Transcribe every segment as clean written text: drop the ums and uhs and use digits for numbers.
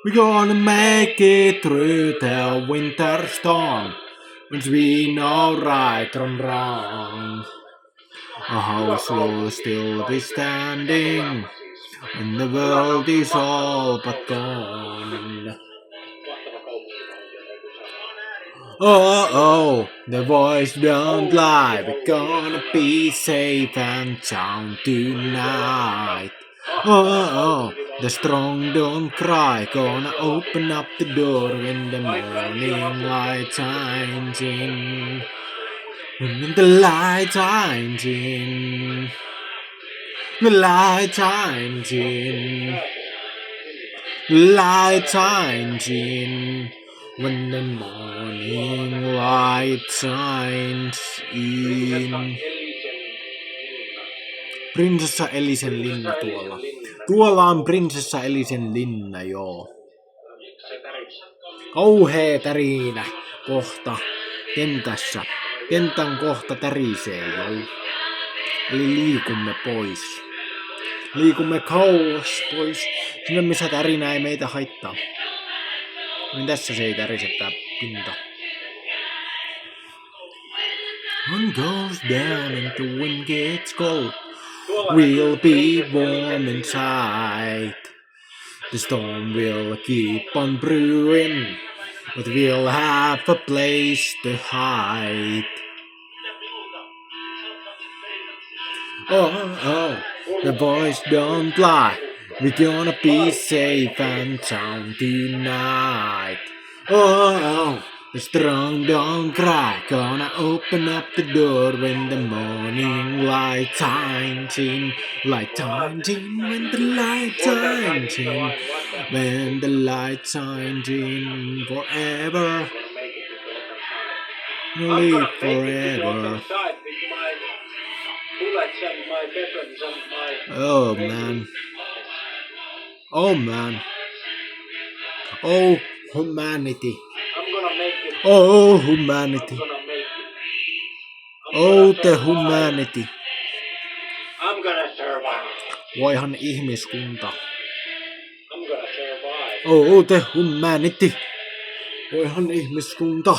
We're gonna make it through the winter storm. Once we know right from wrong. A house will still be standing when the world is all but gone. Oh, the voice don't lie. We're gonna be safe and sound tonight. Oh, the strong don't cry. Gonna open up the door when the morning light shines in. When the light shines in. The light shines in. Light shines in. When the morning light shines in. Prinsessa Elisen linna tuolla. Tuolla on prinsessa Elisen linna, joo. Kauhee tärinä kohta kentässä. Kentän kohta tärisee, joo. Eli liikumme pois. Liikumme kauas pois. Sinne missä tärinä ei meitä haittaa. Niin tässä se ei tärise tää pinta. One goes down and the wind gets cold. We'll be warm inside. The storm will keep on brewing, but we'll have a place to hide. Oh, the voice don't lie. We're gonna be safe and sound tonight. Oh, the strong don't cry. Gonna open up the door when the morning light shines in. Light shines in when the light shines in. When the light shines in forever. Live forever. Oh man. Oh man. Oh humanity. Oh humanity. Oh the humanity. Voihan ihmiskunta. Oh the humanity. Voihan ihmiskunta.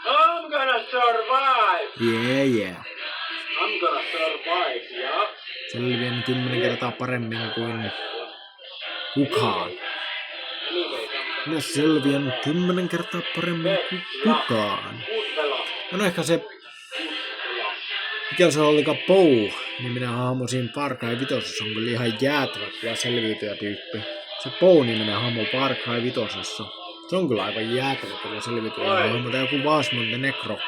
I'm gonna survive. Yeah. I'm gonna survive, yeah. Selviän 10 kertaa paremmin kuin kukaan. Minä selviän 10 kertaa paremmin kuin kukaan. No ehkä se... Mikä se olikaan Pou, niin minä hahmo siinä Far Cry 5 on kyllä ihan jäätävä ja selviytyjä tyyppi. Se Pou-niminen hahmo Far Cry 5. Se on kyllä aivan jäätävä kyllä selviytyjä hahmo. Tai joku Vas Montenegro.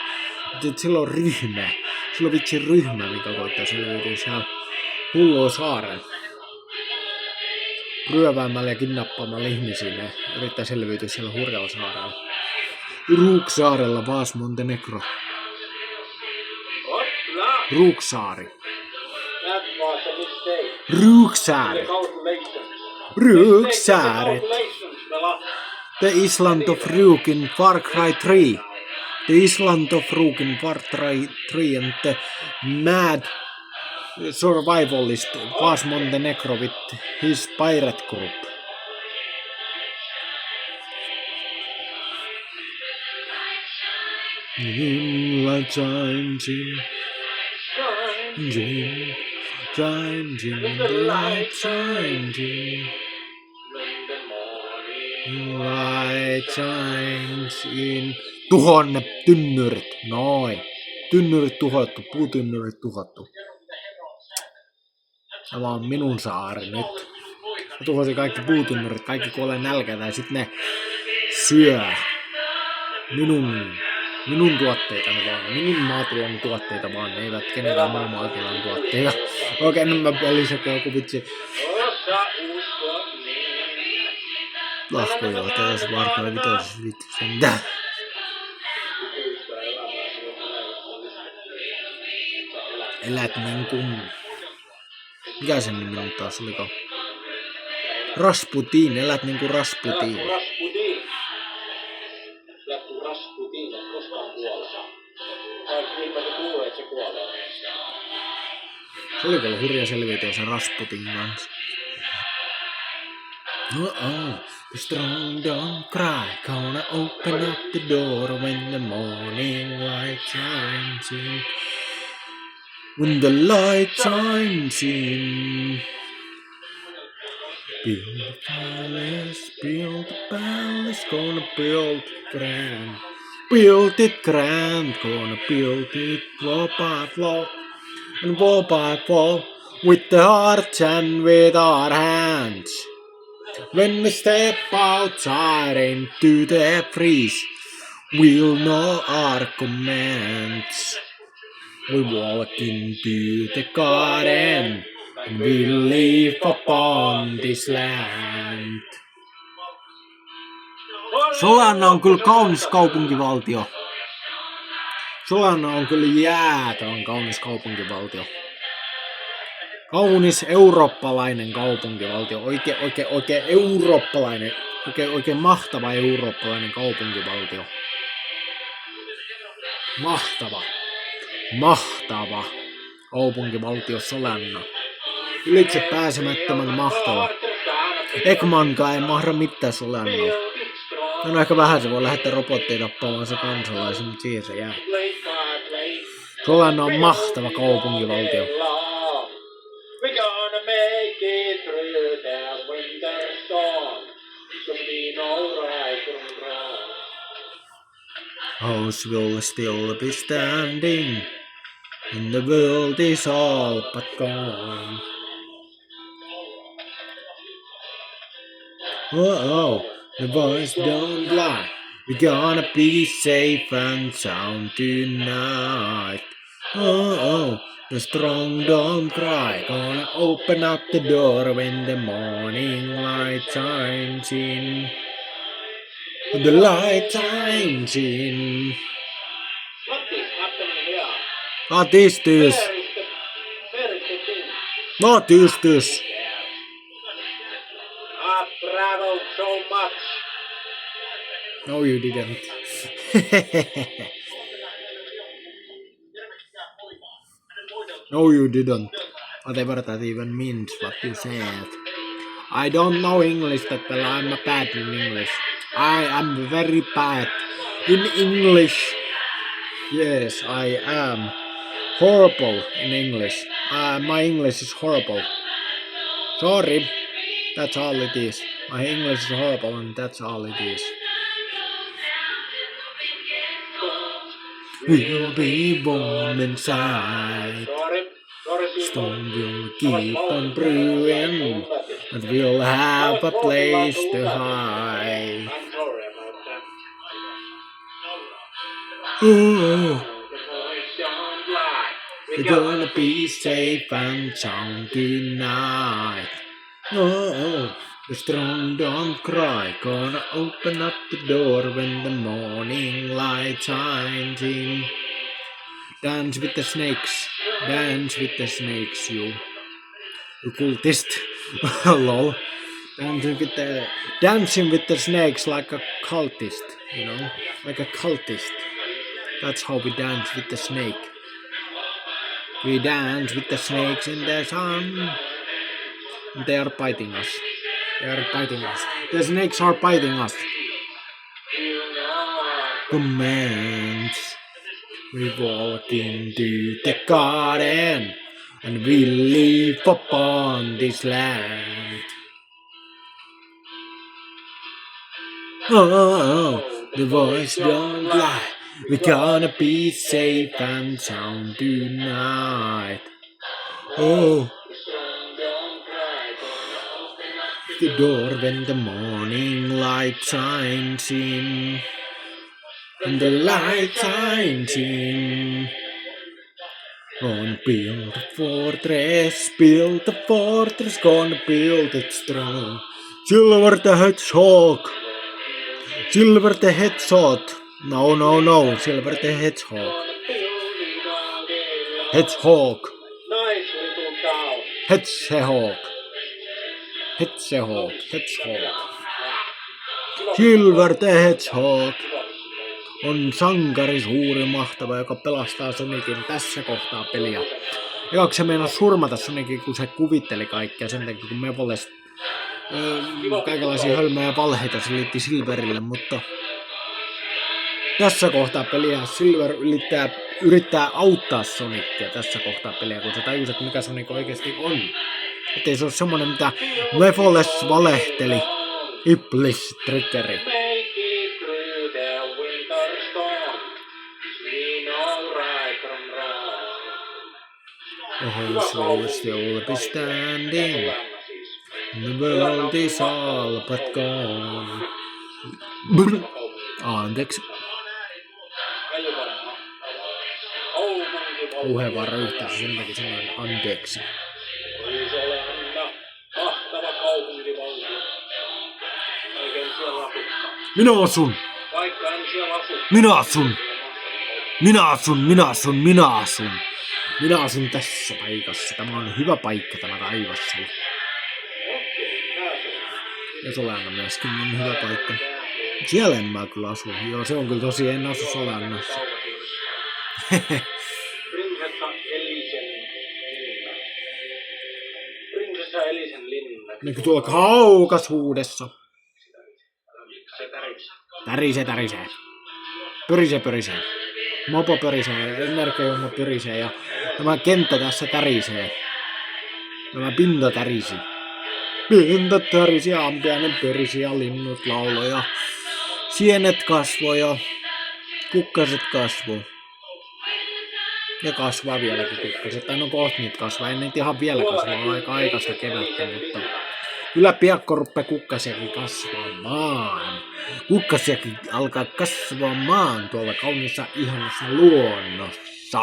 Sillä on ryhmä. Sillä on vitsi ryhmä, mikä koittaa selviytyä siellä hulluun saaren. Ryöväämällä ja kidnappaamalla ihmisiä ne yrittää selviytyä siellä hurjalla saarella. Ruuksaarella Vas Montenegro. Ruuksaari. Ruuksaari. Ruuksaaret. The Island of Ruukin Far Cry 3. The Island of Ruukin Far Cry 3 and the mad survivalist Vas Montenegro with his pirate group. Light shines in. Shines in the light shines in. Light shines in. Tuhoa ne tynnyrit. Noin. Tynnyrit tuhottu. Puutynnyrit tuhottu. Tämä on minun saari nyt. Mä tuhosin kaikki puutynnyrit. Kaikki kuolee nälkään ja sit ne syö. Minun tuotteitani vaan. Minun maatulon tuotteita vaan. Ne eivät kenenkään muun maatilan tuotteita. Okei, nyt mä pelisekään joku vitsi. Laskujohtaja, jos varkaan vitos vittu sentään. Elät niin kuin... Mikä sen nimi on taas oliko? Rasputin, elät niin kuin Rasputin. Rasputin, et koskaan kuole. Tai miltä se kuulee, että se kuolee. Se oli kyllä hurja selviytyä se Rasputin kanssa. Oh, the strong don't cry, gonna open up the door when the morning light shines in. When the light shines in. Build the palace, gonna build it grand. Build it grand, gonna build it floor by floor and wall by wall with the heart and with our hands. When we step outside into the breeze, we'll know our commands. We walk into the garden and we live upon this land. Solana on kyllä kaunis kaupunkivaltio. Solana on kyllä jäätävän kaunis kaupunkivaltio. Kaunis eurooppalainen kaupunkivaltio. Oikein eurooppalainen. Oikein mahtava eurooppalainen kaupunkivaltio. Mahtava kaupunkivaltio Solana. Ylitse pääsemättömän mahtava. Ekmankaan ei mahda mitään Solannaa. No ehkä vähän se voi lähettää robotteja tappamaan se kansalaisen, mutta siihen se jää. Solana on mahtava kaupunkivaltio. House will still be standing, and the world is all but gone. Oh, the boys don't lie. We're gonna be safe and sound tonight. Oh, the strong don't cry. Gonna open up the door when the morning light shines in. The light shines in. What is happening here? What is this? Where is the thing? What is this? I've traveled so much. No, you didn't. No, you didn't. Whatever that even means, what you said. I don't know English that well. I'm bad in English. I am very bad in English. Yes, I am horrible in English. My English is horrible. Sorry, that's all it is. My English is horrible and that's all it is. We'll be warm inside. Sorry, Storm will keep on brewing, but we'll have a place to hide. I'm sorry about that. Ooh, The boys don't lie. we're gonna be safe and sound tonight. Oh, the strong don't cry. Gonna open up the door when the morning light shines in. Dance with the snakes. Dance with the snakes, you cultist. Lol. Dancing with the snakes like a cultist, you know? Like a cultist. That's how we dance with the snake. We dance with the snakes in the sun. They are biting us. They are biting us. The snakes are biting us. Commands. We walk into the garden and we live upon this land. Oh, the voice don't lie. We're gonna be safe and sound tonight. Oh, the door when the morning light shines in. And the light shines in. Gonna build a fortress, gonna build it strong. Silver the Hedgehog. Silver the Hedgehog. No, Silver the Hedgehog. Hedgehog. Nice little town. Hedgehog. Silver the Hedgehog on sankari, suuri, mahtava, joka pelastaa Sonicin tässä kohtaa peliä. Ekaksi se meinasi surmata Sonicin, kun se kuvitteli kaikkea sen takia, kun Mevoles kaikenlaisia hölmöjä valheita selitti Silverille, mutta tässä kohtaa peliä Silver yrittää auttaa Sonicia tässä kohtaa peliä, kun se tajus, että mikä Sonic oikeasti on. Ettei se ole semmonen, mitä Wefolles valehteli. Iblis triggeri. Oh, so still be standing. The world is all but gone. Anteeksi. Puhe vaan röyhtäisi, sen takia sanoin anteeksi. Minä asun! Minä asun! Minä asun, minä asun, minä asun! Minä asun tässä paikassa. Tämä on hyvä paikka, tämä taivas. Ja Soleanna myöskin on hyvä paikka. Siellä en mä kyllä asu. Joo, se on kyllä tosi, en asu Soleannassa. Prinsessa Elisen linna. Niin kuin tuolla kaukasuudessa. Se tärisee. Tärisee. Pyrisee. Mopo pyrisee, energiajuoma pyrisee ja tämä kenttä tässä tärisee. Tämä pinta tärisi. Pinta tärisi, ampiainen pyrisi ja linnut lauloi ja sienet kasvoi ja kukkaset kasvoi. Ja kasvaa vieläkin kukkaset. Tai no kohta niitä kasvaa. En niitä ihan vielä kasvaa aika aikaista kevättä, mutta kyllä piakko ruppee kukkasiakin kasvamaan. Kukkasiakin alkaa kasvamaan tuolla kauniissa ihanassa luonnossa.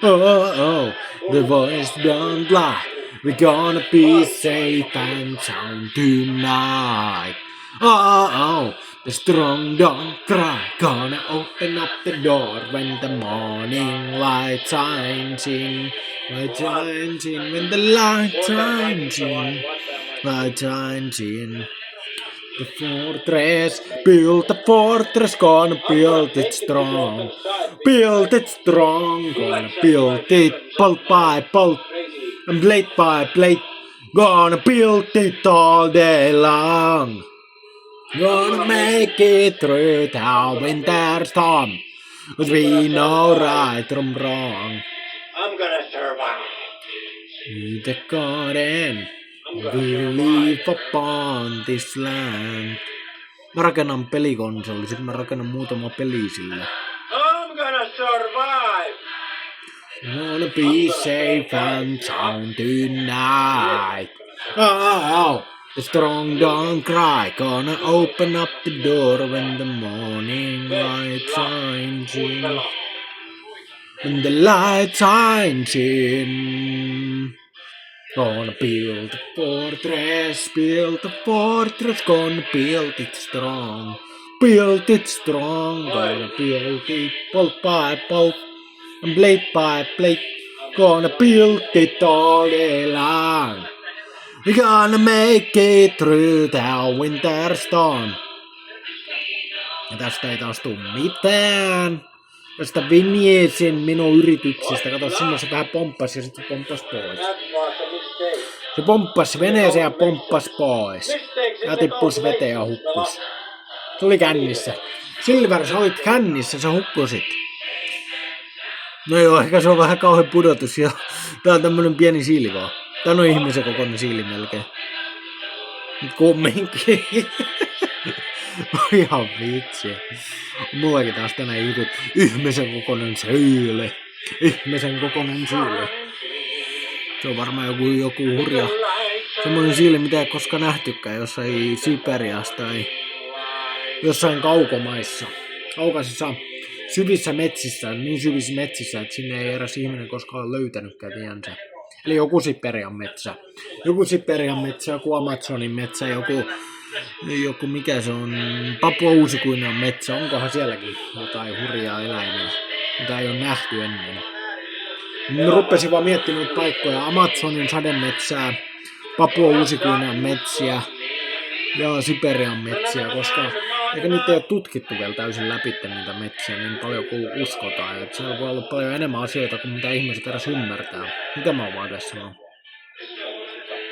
Oh, the voice don't lie. We're gonna be safe and sound tonight. Oh, the strong don't cry. Gonna open up the door when the morning light shines in. Light shines in when the light shines in. Light shines in. The fortress, build the fortress, gonna build it strong. Build it strong, gonna build it bolt by bolt and blade by blade. Gonna build it all day long. Gonna make it through the winter storm. 'Cause we know right from wrong. I'm gonna survive. We the garden, we live upon this land. Mä rakennan pelikonsoli, sit mä rakennan muutama peli sillä. I'm gonna survive. Wanna be safe and sound tonight. Oh, the strong don't cry. Gonna open up the door when the morning light shines in. When the light shines in. Gonna build a fortress, gonna build it strong. Build it strong, gonna build it bolt by bolt and blade by blade. Gonna build it all day long. We're gonna make it through the winter storm. Ja tästä ei taas tuu mitään. Tästä Vinjesin minun yrityksestä. Kato, sinne se vähän pomppasi ja sitten pomppasi pois. Se pomppasi veneeseen ja pomppasi pois. Ja tippus veteen ja hukkus. Se oli kännissä. Silver, sä olit kännissä, sä hukkusit. No joo, ehkä se on vähän kauhean pudotus ja tää on tämmönen pieni siili vaan. Tää on ihmisen kokoinen siili melkein. Mut kumminkin. Ihan vitsi. Mullakin taas tänään jutut. Ihmisen kokoinen siili. Ihmisen kokoinen siili. Se on varmaan joku hurja. Semmoinen siili, mitä ei koskaan nähtykään jossain Siperiassa tai jossain kaukomaissa. Kaukaisissa syvissä metsissä, niin syvissä metsissä, että sinne ei eräs ihminen koskaan ole löytänytkään tiensä. Eli joku Siperian metsä. Joku Siperian metsä, joku Amazonin metsä, joku mikä se on, Papua Uusiguinean metsä. Onkohan sielläkin jotain hurjaa eläimiä, mitä ei ole nähty ennen. Mä rupesin vaan miettimään paikkoja. Amazonin sademetsää, Papua Uusiguinean metsiä ja Siperian metsiä, koska eikä niitä ei ole tutkittu vielä täysin läpi niitä metsiä niin paljon kuin uskotaan. Että siellä voi olla paljon enemmän asioita kuin mitä ihmiset edes ymmärtää. Mitä mä oon vaan tässä sanonut? sit tappaa.